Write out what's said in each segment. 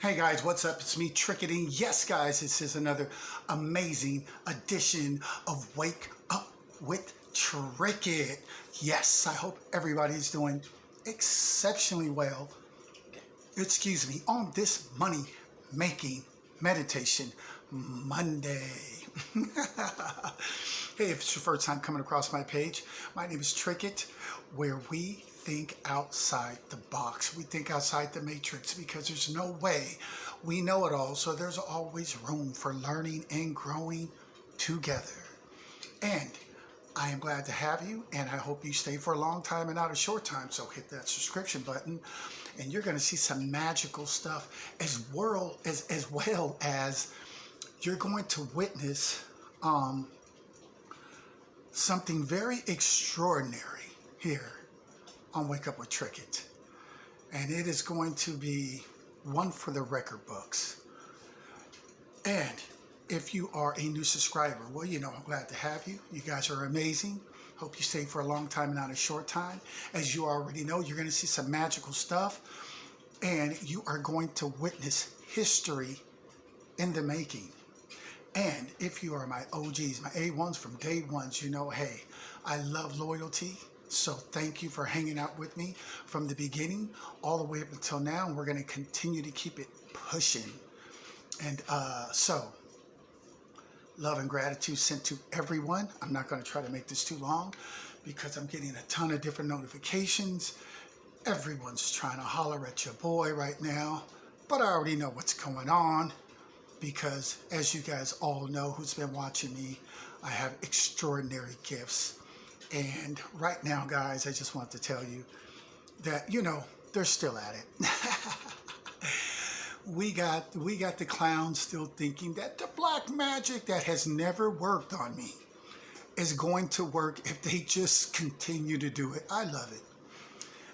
Hey guys, what's up? It's me, Tricketing. Yes, guys, this is another amazing edition of Wake Up with Trickett. Yes, I hope everybody's doing exceptionally well. Excuse me, on this money making meditation Monday. Hey, if it's your first time coming across my page, my name is Trickett, where we think outside the box. We think outside the matrix because there's no way we know it all. So there's always room for learning and growing together. And I am glad to have you, and I hope you stay for a long time and not a short time. So hit that subscription button, and you're going to see some magical stuff as well as you're going to witness something very extraordinary here on Wake Up with Trickett. And it is going to be one for the record books. And if you are a new subscriber, well, you know, I'm glad to have you. You guys are amazing. Hope you stay for a long time and not a short time. As you already know, you're going to see some magical stuff. And you are going to witness history in the making. And if you are my OGs, my A1s from day ones, you know, hey, I love loyalty. So thank you for hanging out with me from the beginning all the way up until now. And we're going to continue to keep it pushing. And so love and gratitude sent to everyone. I'm not going to try to make this too long because I'm getting a ton of different notifications. Everyone's trying to holler at your boy right now, but I already know what's going on. Because as you guys all know who's been watching me, I have extraordinary gifts. And right now, guys, I just want to tell you that, you know, they're still at it. we got the clowns still thinking that the black magic that has never worked on me is going to work if they just continue to do it. I love it.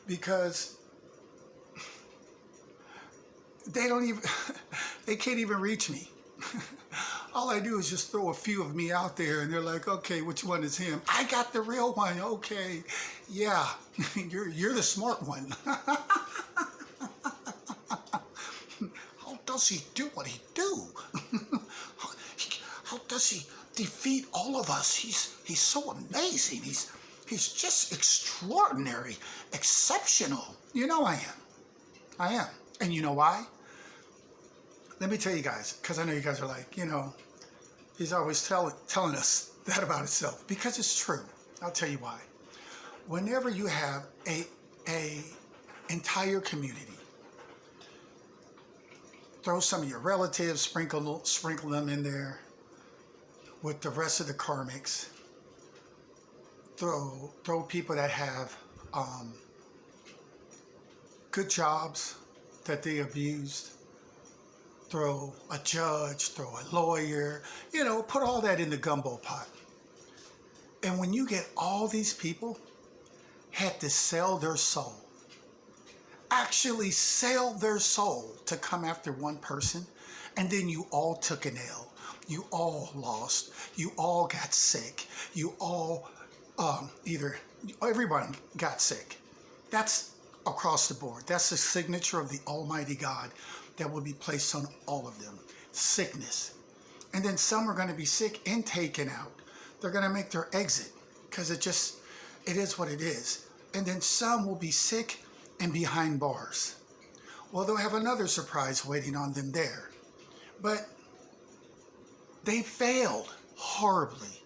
Because they don't even, they can't even reach me. All I do is just throw a few of me out there and they're like, okay, which one is him? I got the real one. Okay. Yeah, you're the smart one. How does he do what he do? How does he defeat all of us? He's so amazing. He's just extraordinary, exceptional. You know I am. I am. And you know why? Let me tell you guys, because I know you guys are like, you know, he's always telling us that about himself. Because it's true. I'll tell you why. Whenever you have a entire community, throw some of your relatives, sprinkle them in there with the rest of the karmics. Throw people that have good jobs that they abused. Throw a judge, throw a lawyer, you know, put all that in the gumbo pot. And when you get all these people had to sell their soul, actually sell their soul to come after one person, and then you all took an L. You all lost. You all got sick. You all, everyone got sick. That's across the board. That's the signature of the Almighty God that will be placed on all of them. Sickness. And then some are going to be sick and taken out. They're going to make their exit because it is what it is. And then some will be sick and behind bars. Well, they'll have another surprise waiting on them there. But they failed horribly,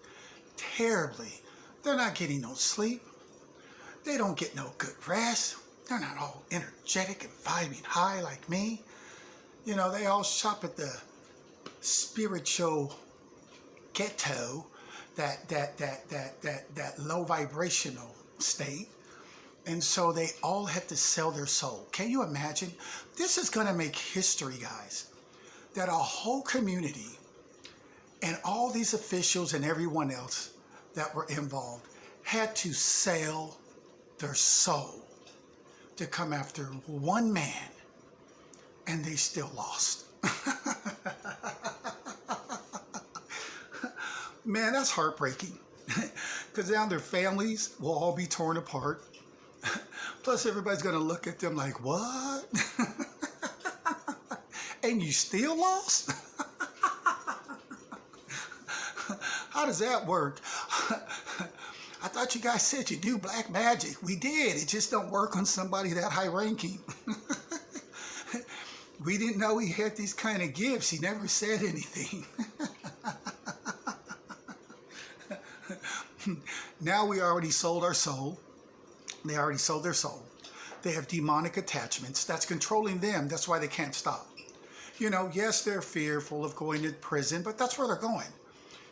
terribly. They're not getting no sleep. They don't get no good rest. They're not all energetic and vibing high like me. You know, they all shop at the spiritual ghetto, that low vibrational state. And so they all had to sell their soul. Can you imagine? This is going to make history, guys. That a whole community and all these officials and everyone else that were involved had to sell their soul to come after one man. And they still lost. Man, that's heartbreaking. Because now their families will all be torn apart. Plus, everybody's going to look at them like, what? and you still lost? How does that work? I thought you guys said you do black magic. We did. It just don't work on somebody that high ranking. We didn't know he had these kind of gifts. He never said anything. Now we already sold our soul. They already sold their soul. They have demonic attachments that's controlling them. That's why they can't stop. You know, yes, they're fearful of going to prison, but that's where they're going.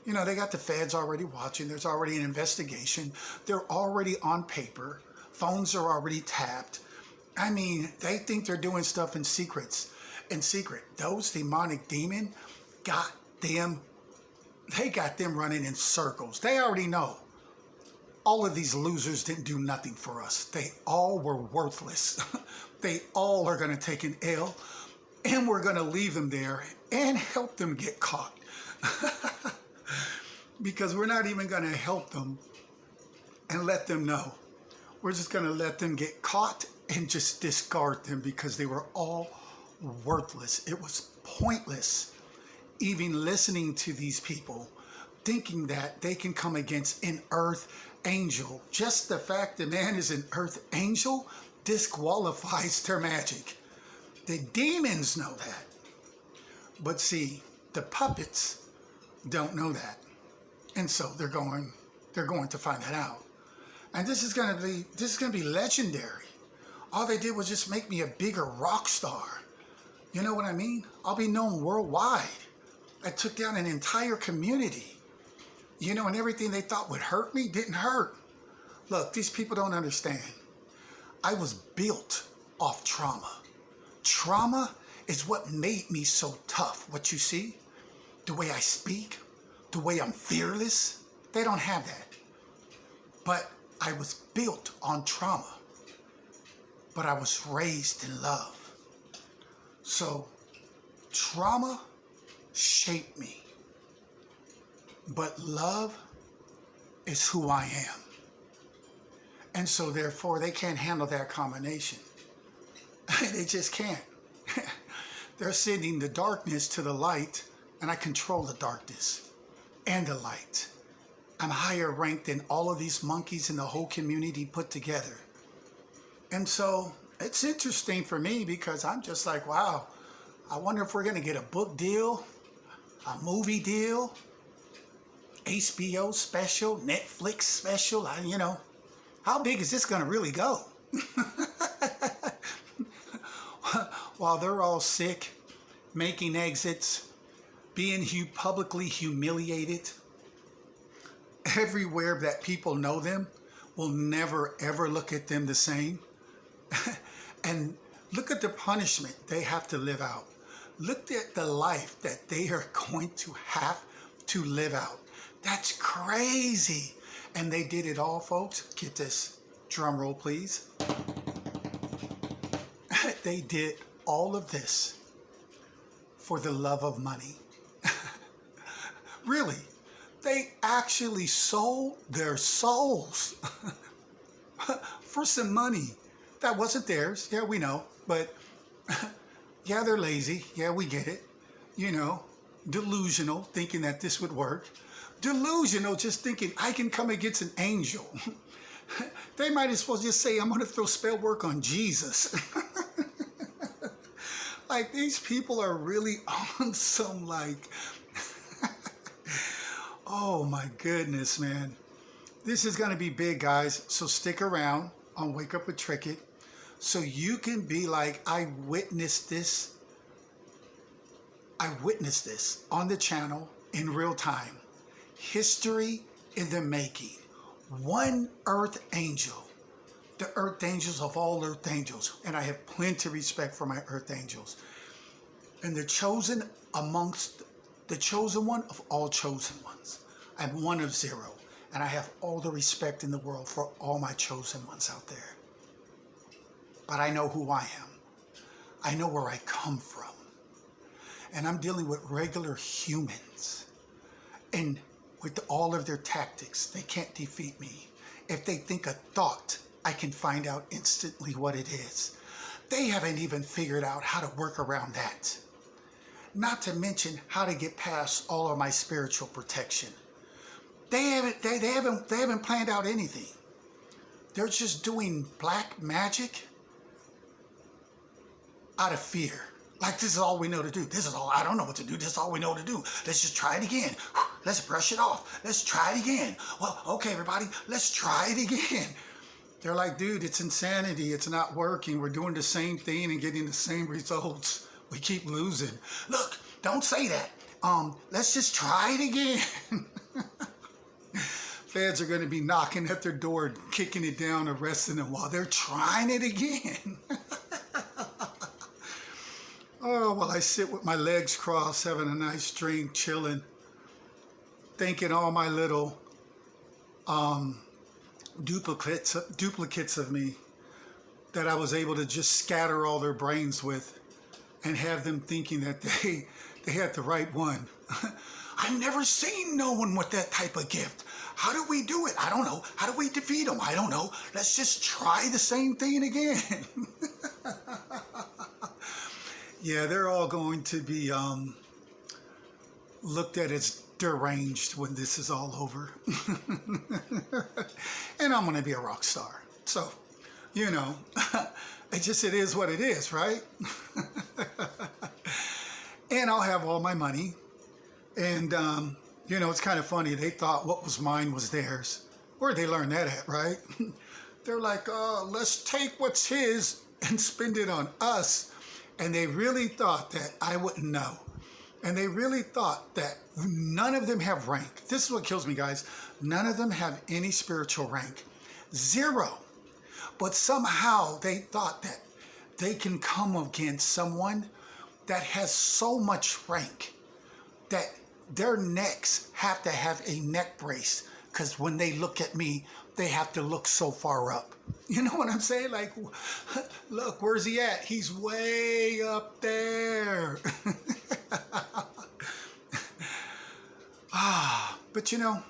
You know, they got the feds already watching. There's already an investigation. They're already on paper. Phones are already tapped. I mean, they think they're doing stuff in secret. Those demonic demons got them, they got them running in circles. They already know. All of these losers didn't do nothing for us. They all were worthless. They all are going to take an L, and we're going to leave them there and help them get caught. Because we're not even going to help them and let them know. We're just going to let them get caught and just discard them because they were all worthless. It was pointless even listening to these people, thinking that they can come against an earth angel. Just the fact that man is an earth angel disqualifies their magic. The demons know that. But see, the puppets don't know that. And so they're going to find that out. And this is going to be legendary. All they did was just make me a bigger rock star. You know what I mean? I'll be known worldwide. I took down an entire community. You know, and everything they thought would hurt me didn't hurt. Look, these people don't understand. I was built off trauma. Trauma is what made me so tough. What you see, the way I speak, the way I'm fearless, they don't have that. But I was built on trauma. But I was raised in love. So trauma shaped me. But love is who I am. And so therefore they can't handle that combination. They just can't. They're sending the darkness to the light, and I control the darkness and the light. I'm higher ranked than all of these monkeys in the whole community put together. And so it's interesting for me because I'm just like, wow, I wonder if we're going to get a book deal, a movie deal, HBO special, Netflix special, you know. How big is this going to really go? While they're all sick, making exits, being publicly humiliated, everywhere that people know them will never ever look at them the same. And look at the punishment they have to live out. Look at the life that they are going to have to live out. That's crazy. And they did it all, folks. Get this. Drum roll, please. They did all of this for the love of money. Really. They actually sold their souls for some money that wasn't theirs. Yeah, we know. But yeah, they're lazy. Yeah, we get it. You know, delusional, thinking that this would work. Delusional, just thinking I can come against an angel. They might as well just say, I'm going to throw spell work on Jesus. Like, these people are really on some, like, oh my goodness, man. This is going to be big, guys. So stick around on Wake Up with Trickett so you can be like, I witnessed this. I witnessed this on the channel in real time. History in the making. One earth angel. The earth angels of all earth angels. And I have plenty of respect for my earth angels. And the chosen amongst the chosen one of all chosen ones. I'm one of zero. And I have all the respect in the world for all my chosen ones out there. But I know who I am. I know where I come from. And I'm dealing with regular humans. And with all of their tactics, they can't defeat me. If they think a thought, I can find out instantly what it is. They haven't even figured out how to work around that. not to mention how to get past all of my spiritual protection. They haven't planned out anything. They're just doing black magic out of fear. Like, this is all we know to do. This is all, I don't know what to do. This is all we know to do. Let's just try it again. Let's brush it off. Let's try it again. Well, okay, everybody, let's try it again. They're like, dude, it's insanity. It's not working. We're doing the same thing and getting the same results. We keep losing. Look, don't say that. Let's just try it again. Feds are going to be knocking at their door, kicking it down, arresting them while they're trying it again. Oh, well, I sit with my legs crossed, having a nice drink, chilling, thinking all my little duplicates of me that I was able to just scatter all their brains with and have them thinking that they had the right one. I've never seen no one with that type of gift. How do we do it? I don't know. How do we defeat them? I don't know. Let's just try the same thing again. Yeah, they're all going to be looked at as deranged when this is all over. And I'm going to be a rock star. So, you know, it is what it is, right? And I'll have all my money. And, you know, it's kind of funny. They thought what was mine was theirs. Where'd they learn that at, right? They're like, let's take what's his and spend it on us. And they really thought that I wouldn't know. And they really thought that none of them have rank. This is what kills me, guys. None of them have any spiritual rank. Zero. But somehow they thought that they can come against someone that has so much rank that their necks have to have a neck brace, because when they look at me, they have to look so far up. You know what I'm saying? Like, look, where's he at? He's way up there. But you know,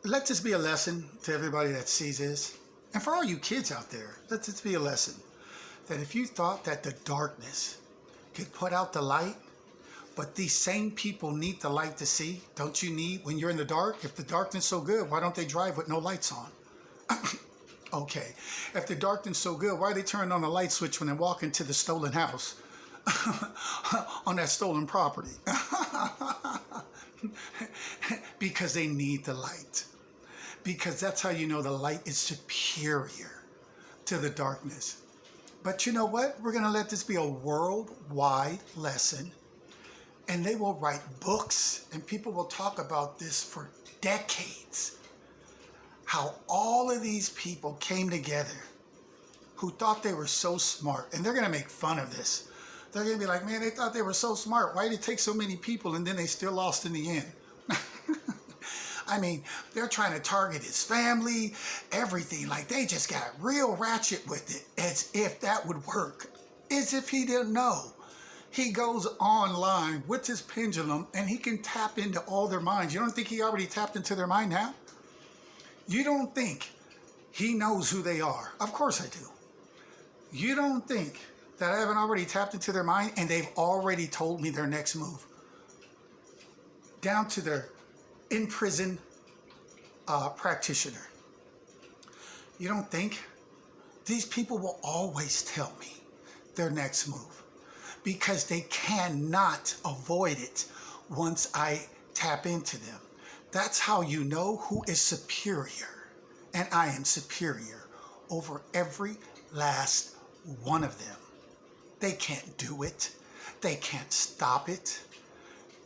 let this be a lesson to everybody that sees this. And for all you kids out there, let this be a lesson that if you thought that the darkness could put out the light, but these same people need the light to see. Don't you need, when you're in the dark, if the darkness is so good, why don't they drive with no lights on? Okay, if the darkness is so good, why are they turning on the light switch when they walk into the stolen house on that stolen property? Because they need the light. Because that's how you know the light is superior to the darkness. But you know what? We're going to let this be a worldwide lesson. And they will write books, and people will talk about this for decades. How all of these people came together who thought they were so smart. And they're going to make fun of this. They're going to be like, man, they thought they were so smart. Why did it take so many people and then they still lost in the end? I mean, they're trying to target his family, everything. Like, they just got real ratchet with it, as if that would work. As if he didn't know. He goes online with his pendulum and he can tap into all their minds. You don't think he already tapped into their mind now? You don't think he knows who they are? Of course I do. You don't think that I haven't already tapped into their mind and they've already told me their next move? Down to their in-prison practitioner. You don't think? These people will always tell me their next move, because they cannot avoid it once I tap into them. That's how you know who is superior. And I am superior over every last one of them. They can't do it. They can't stop it.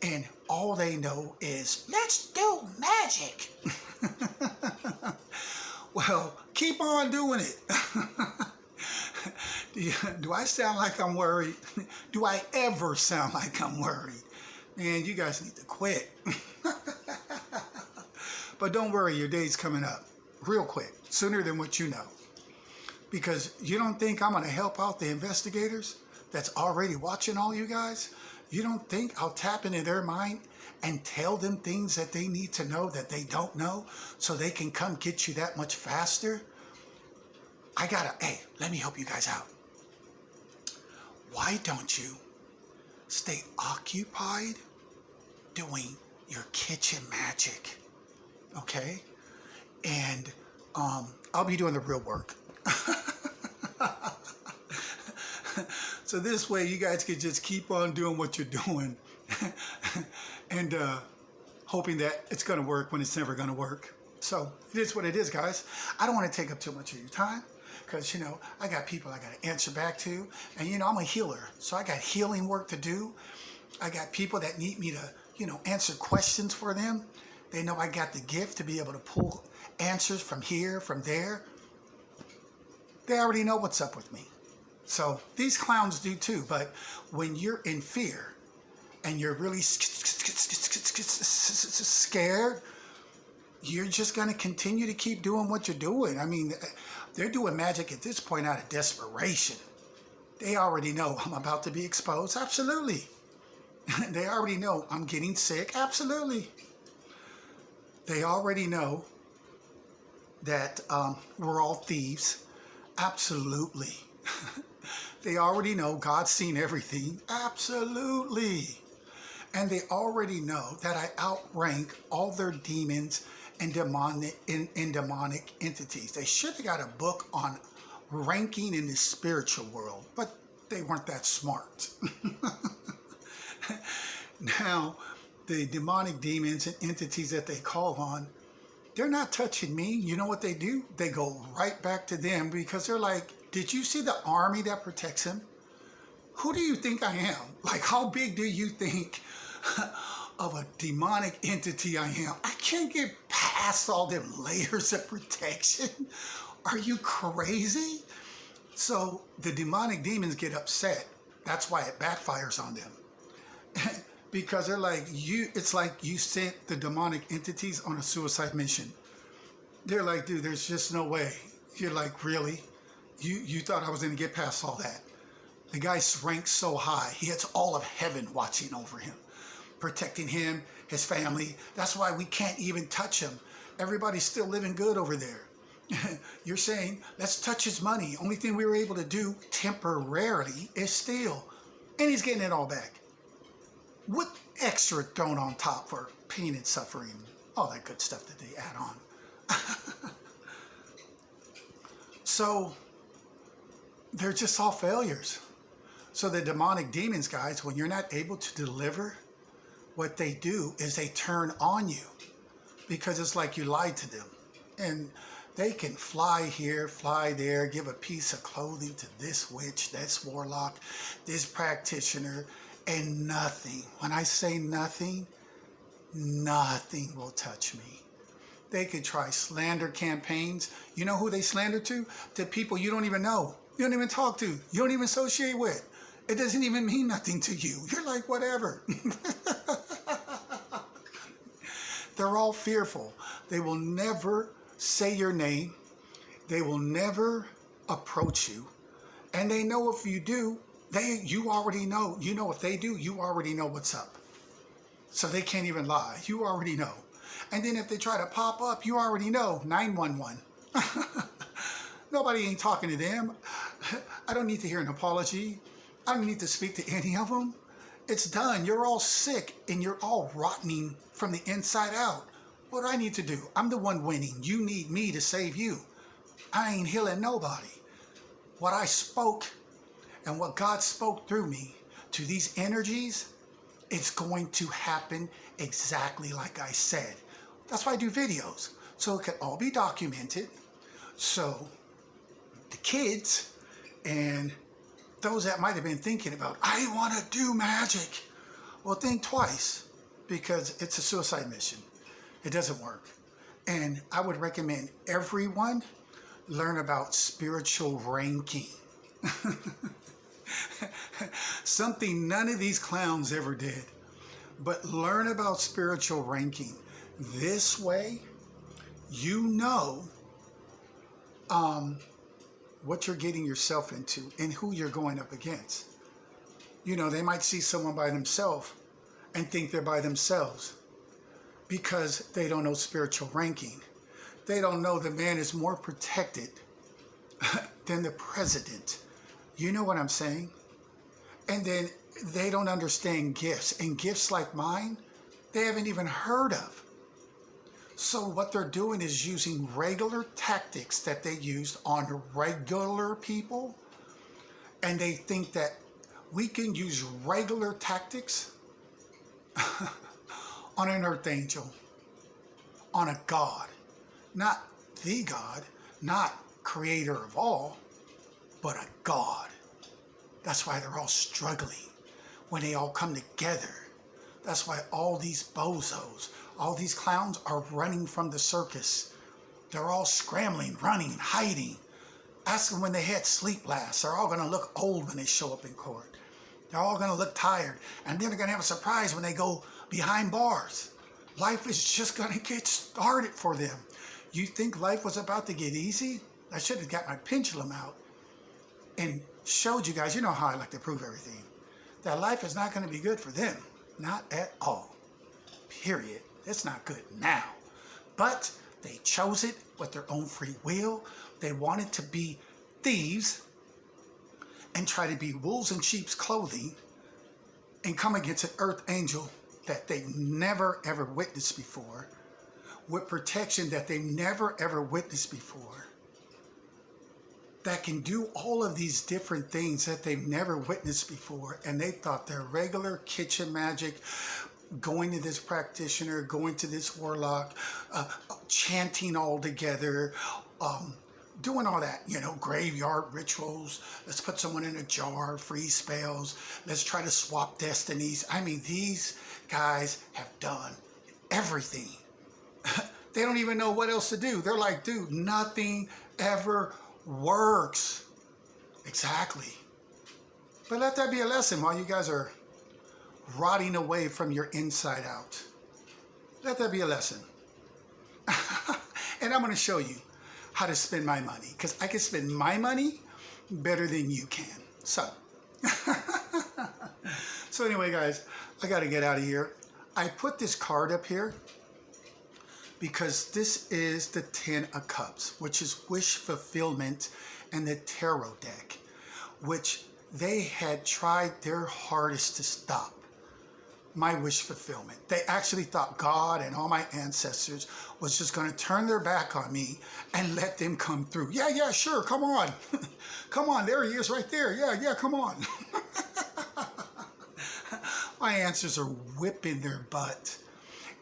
And all they know is, let's do magic. Well, keep on doing it. Do I sound like I'm worried? Do I ever sound like I'm worried? Man, you guys need to quit. But don't worry, your day's coming up real quick, sooner than what you know. Because you don't think I'm going to help out the investigators that's already watching all you guys? You don't think I'll tap into their mind and tell them things that they need to know that they don't know, so they can come get you that much faster? Hey, let me help you guys out. Why don't you stay occupied doing your kitchen magic, okay? And I'll be doing the real work. So this way you guys can just keep on doing what you're doing and hoping that it's going to work when it's never going to work. So it is what it is, guys. I don't want to take up too much of your time because, I got people I got to answer back to. And, I'm a healer, so I got healing work to do. I got people that need me to, answer questions for them. They know I got the gift to be able to pull answers from here, from there. They already know what's up with me. So these clowns do too. But when you're in fear and you're really scared, you're just going to continue to keep doing what you're doing. I mean, they're doing magic at this point out of desperation. They already know I'm about to be exposed. Absolutely. They already know I'm getting sick. Absolutely. They already know that we're all thieves. Absolutely. They already know God's seen everything. Absolutely. And they already know that I outrank all their demons and demonic entities. They should have got a book on ranking in the spiritual world, but they weren't that smart. Now, the demonic demons and entities that they call on, they're not touching me. You know what they do? They go right back to them because they're like, did you see the army that protects him? Who do you think I am? Like, how big do you think of a demonic entity I am? I can't get past all them layers of protection. Are you crazy? So the demonic demons get upset. That's why it backfires on them. Because they're like, it's like you sent the demonic entities on a suicide mission. They're like, dude, there's just no way. You're like, really? You thought I was going to get past all that? The guy's ranked so high. He has all of heaven watching over him, protecting him, his family. That's why we can't even touch him. Everybody's still living good over there. You're saying, let's touch his money. Only thing we were able to do temporarily is steal. And he's getting it all back. What extra thrown on top for pain and suffering? All that good stuff that they add on. So they're just all failures. So the demonic demons, guys, when you're not able to deliver, what they do is they turn on you because it's like you lied to them. And they can fly here, fly there, give a piece of clothing to this witch, this warlock, this practitioner, and nothing. When I say nothing, nothing will touch me. They could try slander campaigns. You know who they slander to? To people you don't even know. You don't even talk to. You don't even associate with. It doesn't even mean nothing to you. You're like, whatever. They're all fearful. They will never say your name. They will never approach you. And they know if you do, you already know. You know if they do, you already know what's up. So they can't even lie. You already know. And then if they try to pop up, you already know. 911. Nobody ain't talking to them. I don't need to hear an apology. I don't need to speak to any of them. It's done. You're all sick and you're all rotting from the inside out. What do I need to do? I'm the one winning. You need me to save you. I ain't healing nobody. What I spoke and what God spoke through me to these energies, it's going to happen exactly like I said. That's why I do videos, so it can all be documented. So the kids and those that might have been thinking about, I want to do magic. Well, think twice, because it's a suicide mission. It doesn't work. And I would recommend everyone learn about spiritual ranking. Something none of these clowns ever did. But learn about spiritual ranking. This way, you know what you're getting yourself into and who you're going up against. You know, they might see someone by themselves and think they're by themselves because they don't know spiritual ranking. They don't know the man is more protected than the president. You know what I'm saying? And then they don't understand gifts. And gifts like mine, they haven't even heard of. So what they're doing is using regular tactics that they used on regular people. And they think that we can use regular tactics on an earth angel, on a God. Not the God, not creator of all, but a God. That's why they're all struggling when they all come together. That's why all these bozos, all these clowns are running from the circus. They're all scrambling, running, hiding. Ask them when they had sleep last. They're all going to look old when they show up in court. They're all going to look tired. And then they're going to have a surprise when they go behind bars. Life is just going to get started for them. You think life was about to get easy? I should have got my pendulum out and showed you guys, you know how I like to prove everything, that life is not going to be good for them. Not at all. Period. It's not good now. But they chose it with their own free will. They wanted to be thieves and try to be wolves in sheep's clothing and come against an earth angel that they've never ever witnessed before, with protection that they've never ever witnessed before, that can do all of these different things that they've never witnessed before. And they thought their regular kitchen magic, going to this practitioner, going to this warlock, chanting all together, doing all that, you know, graveyard rituals. Let's put someone in a jar, freeze spells. Let's try to swap destinies. I mean, these guys have done everything. They don't even know what else to do. They're like, dude, nothing ever works. Exactly. But let that be a lesson while you guys are rotting away from your inside out. Let that be a lesson. And I'm going to show you how to spend my money, because I can spend my money better than you can. So, so anyway, guys, I got to get out of here. I put this card up here because this is the 10 of Cups, which is wish fulfillment, and the tarot deck, which they had tried their hardest to stop my wish fulfillment. They actually thought God and all my ancestors was just going to turn their back on me and let them come through. Yeah, sure, come on. Come on, there he is right there. Yeah, come on. My ancestors are whipping their butt.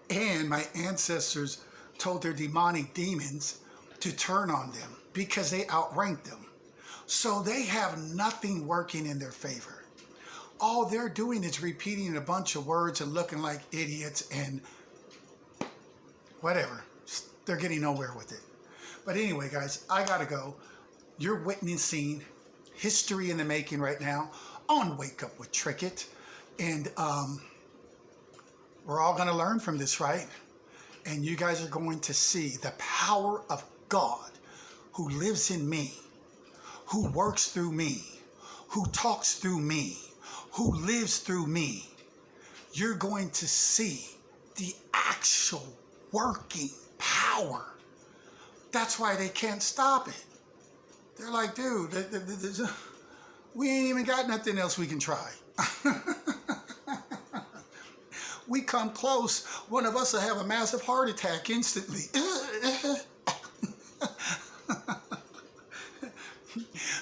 And my ancestors told their demonic demons to turn on them because they outranked them. So they have nothing working in their favor. All they're doing is repeating a bunch of words and looking like idiots and whatever. They're getting nowhere with it. But anyway, guys, I gotta go. You're witnessing history in the making right now on Wake Up with Trickett. And we're all gonna learn from this, right? And you guys are going to see the power of God who lives in me, who works through me, who talks through me, who lives through me. You're going to see the actual working power. That's why they can't stop it. They're like, dude, we ain't even got nothing else we can try. We come close, one of us will have a massive heart attack instantly.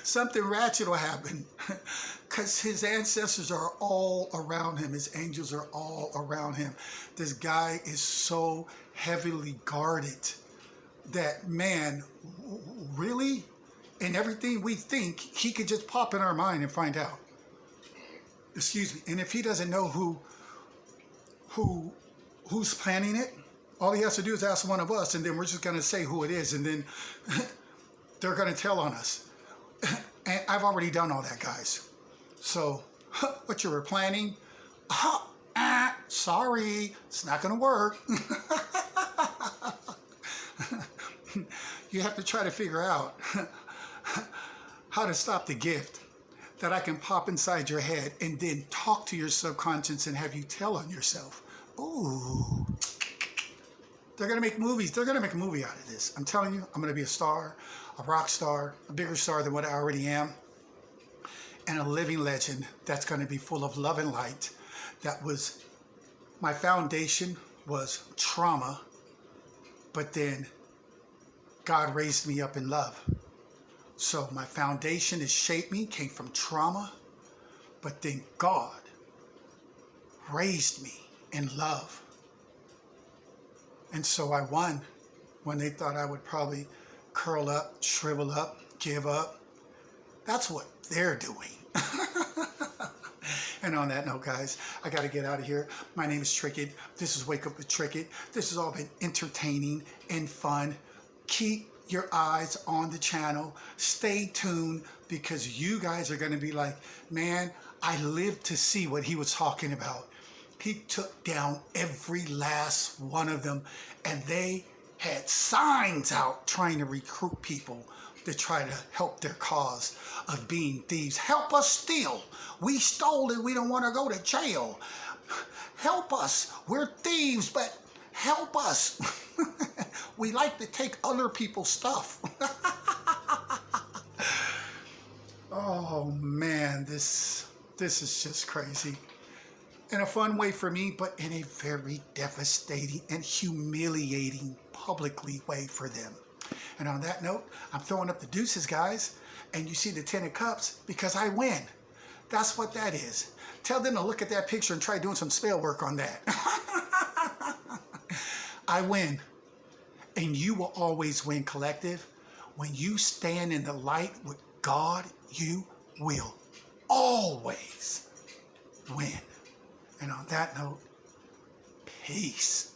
Something ratchet will happen because his ancestors are all around him. His angels are all around him. This guy is so heavily guarded that, man, really? And everything we think, he could just pop in our mind and find out. Excuse me. And if he doesn't know who's planning it, all he has to do is ask one of us, and then we're just going to say who it is, and then they're going to tell on us. And I've already done all that, guys. So what you were planning, sorry, it's not going to work. You have to try to figure out how to stop the gift that I can pop inside your head and then talk to your subconscious and have you tell on yourself. Ooh, they're going to make movies. They're going to make a movie out of this. I'm telling you, I'm going to be a star, a rock star, a bigger star than what I already am. and a living legend that's going to be full of love and light. That was, my foundation was trauma, but then God raised me up in love. So my foundation has shaped me, came from trauma, but then God raised me in love. And so I won when they thought I would probably curl up, shrivel up, give up. That's what they're doing. And on that note, guys, I got to get out of here. My name is Trickett. This is Wake Up with Trickett. This has all been entertaining and fun. Keep your eyes on the channel. Stay tuned, because you guys are going to be like, man, I lived to see what he was talking about. He took down every last one of them, and they had signs out trying to recruit people to try to help their cause of being thieves. Help us steal. We stole it. We don't want to go to jail. Help us. We're thieves, but help us. We like to take other people's stuff. Oh man, this is just crazy. In a fun way for me, but in a very devastating and humiliating publicly way for them. And on that note, I'm throwing up the deuces, guys. And you see the 10 of cups because I win. That's what that is. Tell them to look at that picture and try doing some spell work on that. I win. And you will always win, collective. When you stand in the light with God, you will always win. And on that note, peace.